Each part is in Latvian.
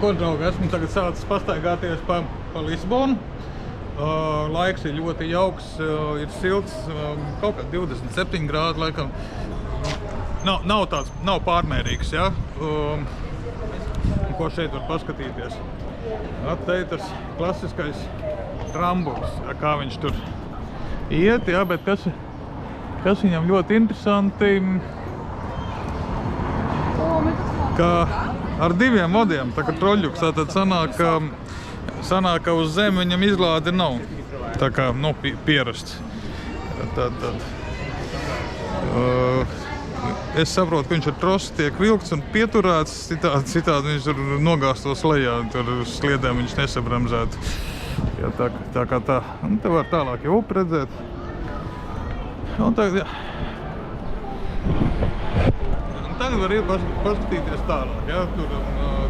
Ko, draugi, esmu tagad sācis pastaigāties pa Lisbonu. Laiks ir ļoti jauks, ir silts, kaut kā 27 grādi laikam. Nav pārmērīgs, ja? Ko šeit var paskatīties? Te ir tas klasiskais trambulis, kā viņš tur iet, ja? Bet kas viņam ļoti interesanti, ka ar diviem vadiem, tā kā troļļuks, tad sanāk, ka uz zemi viņam izlāde nav tā kā, pierasts. Es saprotu, ka viņš ar trosi tiek vilkts un pieturēts, citādi viņš tur nogāstos lejā, tur uz sliedēm viņš nesabremzētu. Ja, tā kā tā. Un te var tālāk jau upi redzēt. Un tagad, tagad var iet paskatīties tālāk. Ja? Tur,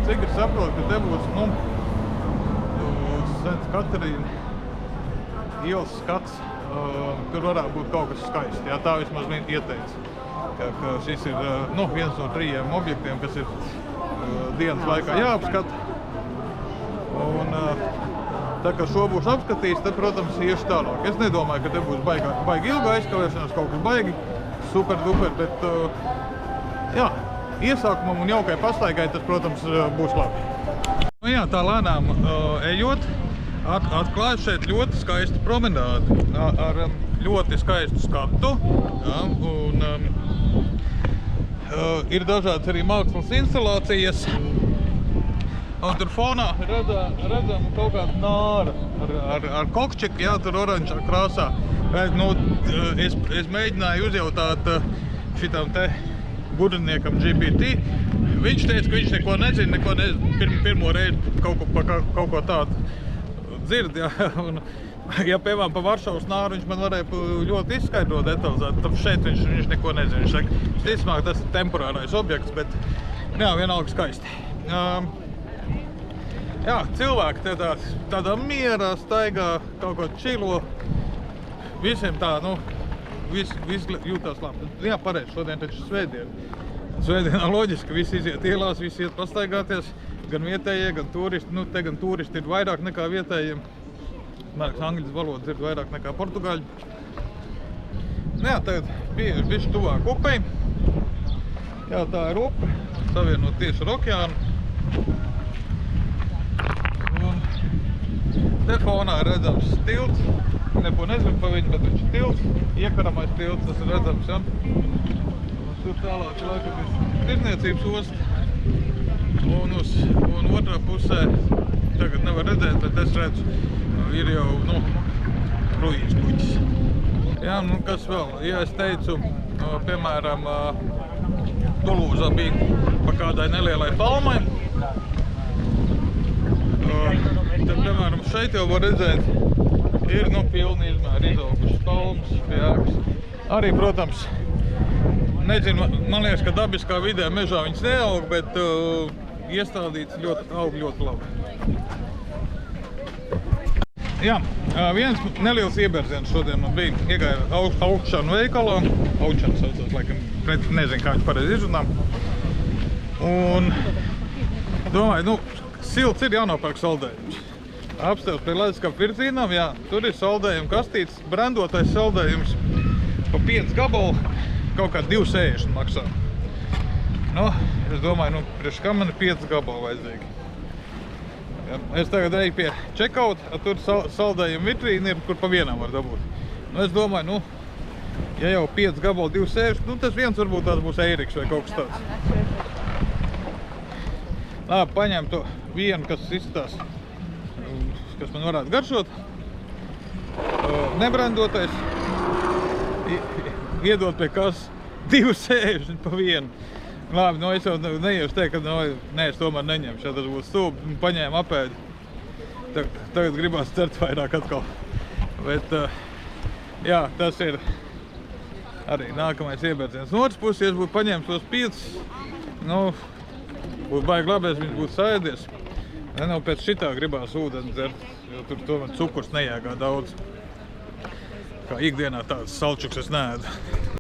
cik es saprotu, ka te būs, Sents Katerīna ielas skats, tur varētu būt kaut kas skaists. Ja? Tā vismaz viņi ieteica. Ka šis ir viens no 3 objektiem, kas ir dienas laikā jāapskata. Un tā kā šo būs apskatījis, tad, protams, iešu tālāk. Es nedomāju, ka te būs baigi ilga aizkavēšanās, kaut kas baigi super-duper, bet iesākumam un jaukai pastaigai tas, protams, būs labi. Jā, tā lēnām ejot, atklāju šeit ļoti skaistu promenādi ar ļoti skaistu skatu. Ja, un ir dažādas arī mākslas instalācijas. Un tur fonā redzam kaut kādu nāru ar kokčiku, jā, tur oranžā krāsā. Es mēģināju uzjautāt šitam te gudriniekam GPT. Viņš teica, ka viņš neko nezina, pirmo reizi kaut ko tādu dzird, jā. Un, ja, piemēram, pa Varšavas nāru viņš man varēja ļoti izskaidrot detalizēt, tad šeit viņš neko nezina. Viņš saka, visticamāk, tas ir temporārais objekts, bet jā, vienalga skaisti. Jā, cilvēki tādā mierā staigā, kaut ko čilo. Visiem tā, visi jūtās labi. Jā, pareizi, šodien taču svētdiena. Svētdienā loģiski, visi iziet ielās, visi iet pastaigāties, gan vietējie, gan turisti. Te gan turisti ir vairāk nekā vietējiem. Mērķis angļu valoda ir vairāk nekā portugāļu. Jā, tagad pieeju bišķi tuvāk upei. Jā, tā ir upe, savienot tieši ar okeānu. Un te fonā ir redzams tilts. Neko nezinu pa viņu, bet viņš ir tilts. Iekaramais tilts, tas ir redzams, ja? Tur tālāk ir laikam tirdzniecības osta. Un otrā pusē, tagad nevar redzēt, bet es redzu, ir jau, kruīzes kuģis. Jā, kas vēl? Ja es teicu, piemēram, Tulūzā bija pa kādai nelielai palmai. Tad, piemēram, šeit jau var redzēt, ir, pilni izmēri izaugušas palmas, pieākas. Arī, protams, nezinu, man liekas, ka dabiskā vidē mežā viņas neaug, bet iestādīts aug ļoti labi. Jā, viens neliels iebērziens šodien man bija. Iegāju Aukšanu veikalā. Aukšana saucās, laikam, nezinu, kā viņš pareizi izrunā. Un domāju, silts ir jānopērk saldējums. Apstāvs pie leduskapa virzienam, jā, tur ir saldējuma kastītes, brendotais saldējums pa 5 gabalu, kaut kā 2,60 maksā. Es domāju, priekš kā man ir 5 gabalu vajadzīgi. Es tagad eju pie checkout, tur saldējuma vitrīna ir, kur pa vienam var dabūt. Es domāju, ja jau 5 gabalu 2,60, tas viens varbūt tāds būs Eiriks vai kaut kas tāds. Labi, paņēmu to vienu, kas izstās, kas man varētu garšot. Nebrendotais. Iedot pie kas 2,60 pa vienu. Labi, es jau neiešu teikt, ka es tomēr neņemšu, ja tas būs stūbi, paņēmu apēdi. Tagad gribās cert vairāk atkal. Bet, jā, tas ir arī nākamais iebērziens. No otras puses, ja es būtu paņēmis tos 5, būtu baigi labi, ja viņš būtu saēdies. Pēc šitā gribās ūdeni dzert, jo tur tomēr cukurs nejēgā daudz. Kā ikdienā tāds salčuks es neēdu.